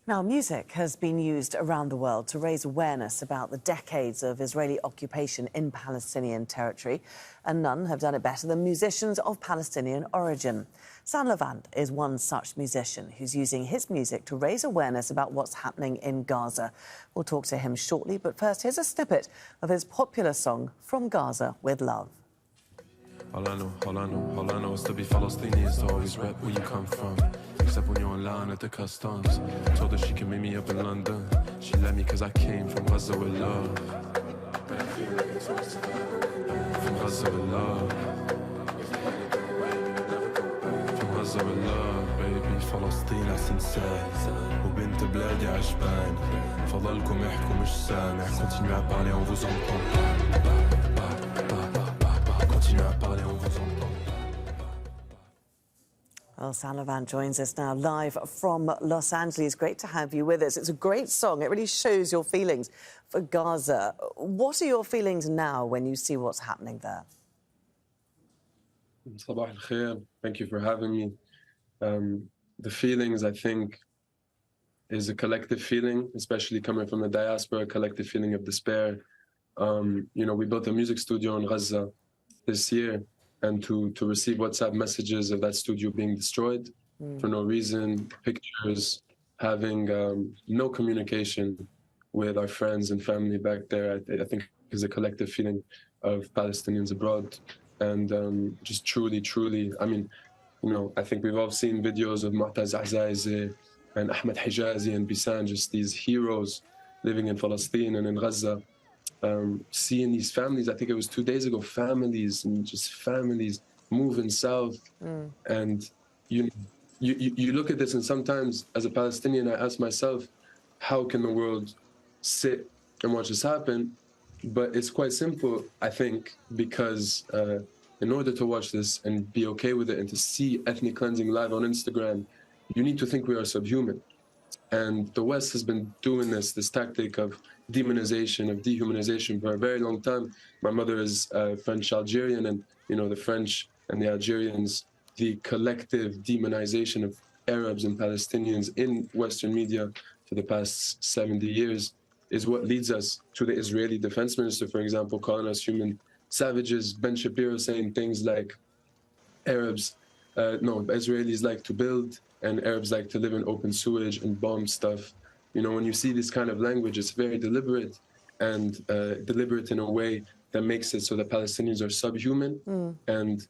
Now, music has been used around the world to raise awareness about the decades of Israeli occupation in Palestinian territory, and none have done it better than musicians of Palestinian origin. Levant is one such musician who's using his music to raise awareness about what's happening in Gaza. We'll talk to him shortly, but first, here's a snippet of his popular song, From Gaza with Love. All I know is to be Palestinian is to always rep where you come from. Except when you're in line at the customs. Told her she can meet me up in London. She let me cause I came from Gaza with love. From Gaza with love. From Gaza with love, baby. فلسطين أحسن ساعة وبنت بلادي عجباني فضلكم احكوا مش سامع. Continuez à parler, on vous entend. Continuez à parler, on vous entend. Well, Levant joins us now live from Los Angeles. Great to have you with us. It's a great song. It really shows your feelings for Gaza. What are your feelings now when you see what's happening there? Sabah al-khair. Thank you for having me. The feelings, I think, is a collective feeling, especially coming from the diaspora, a collective feeling of despair. We built a music studio in Gaza this year, and to receive WhatsApp messages of that studio being destroyed for no reason, pictures, having no communication with our friends and family back there, I think is a collective feeling of Palestinians abroad. And just truly, I mean, I think we've all seen videos of Mu'taz Azaizeh and Ahmed Hijazi and Bisan, just these heroes living in Palestine and in Gaza. Seeing these families, I think it was 2 days ago, families moving south. And you look at this, and sometimes as a Palestinian, I ask myself, how can the world sit and watch this happen? But it's quite simple, I think, because in order to watch this and be okay with it and to see ethnic cleansing live on Instagram, you need to think we are subhuman. And the West has been doing this tactic of demonization, of dehumanization for a very long time. My mother is French Algerian, and the French and the Algerians, the collective demonization of Arabs and Palestinians in Western media for the past 70 years is what leads us to the Israeli defense minister, for example, calling us human savages. Ben Shapiro saying things like Israelis like to build and Arabs like to live in open sewage and bomb stuff. When you see this kind of language, it's very deliberate, and deliberate in a way that makes it so that Palestinians are subhuman. And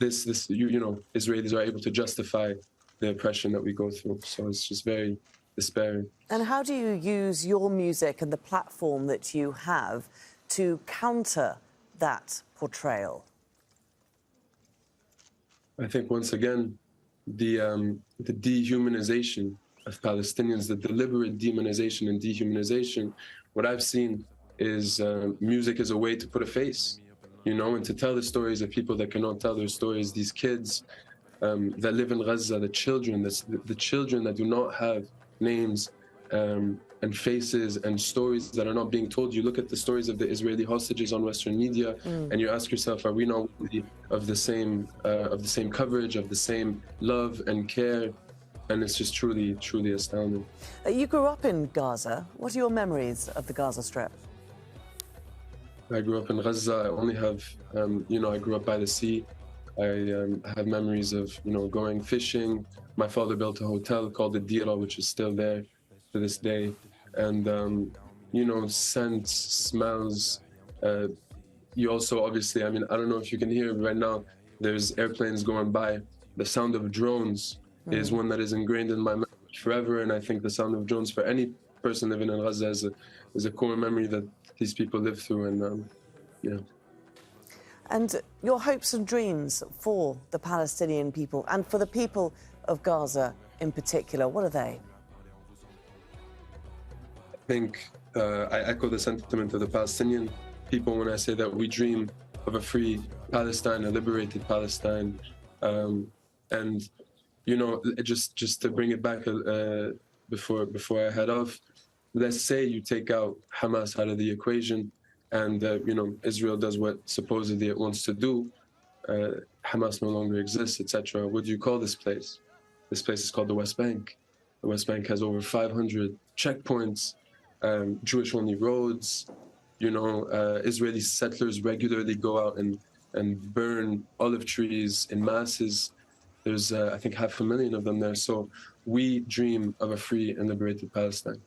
Israelis are able to justify the oppression that we go through. So it's just very despairing. And how do you use your music and the platform that you have to counter that portrayal? I think once again, the dehumanization of Palestinians, the deliberate demonization and dehumanization, what I've seen is music as a way to put a face, and to tell the stories of people that cannot tell their stories, these kids that live in Gaza, the children that do not have names and faces and stories that are not being told. You look at the stories of the Israeli hostages on Western media, and you ask yourself, are we not worthy of the same coverage, of the same love and care? And it's just truly astounding. You grew up in Gaza. What are your memories of the Gaza Strip? I grew up in Gaza. I only have, I grew up by the sea. I have memories of, going fishing. My father built a hotel called the Dira, which is still there to this day. And, scents, smells. You also, obviously, I don't know if you can hear it right now, there's airplanes going by. The sound of drones is one that is ingrained in my memory forever. And I think the sound of drones for any person living in Gaza is a core memory that these people live through. And, And your hopes and dreams for the Palestinian people and for the people of Gaza in particular, what are they? I think I echo the sentiment of the Palestinian people when I say that we dream of a free Palestine, a liberated Palestine. And, just to bring it back before I head off, let's say you take out Hamas out of the equation, and Israel does what supposedly it wants to do. Hamas no longer exists, etc. What do you call this place? This place is called the West Bank. The West Bank has over 500 checkpoints, Jewish-only roads. You know, Israeli settlers regularly go out and burn olive trees in masses. There's, I think, 500,000 of them there. So we dream of a free and liberated Palestine.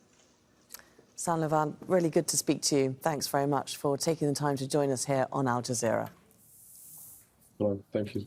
Levant, really good to speak to you. Thanks very much for taking the time to join us here on Al Jazeera. Well, thank you.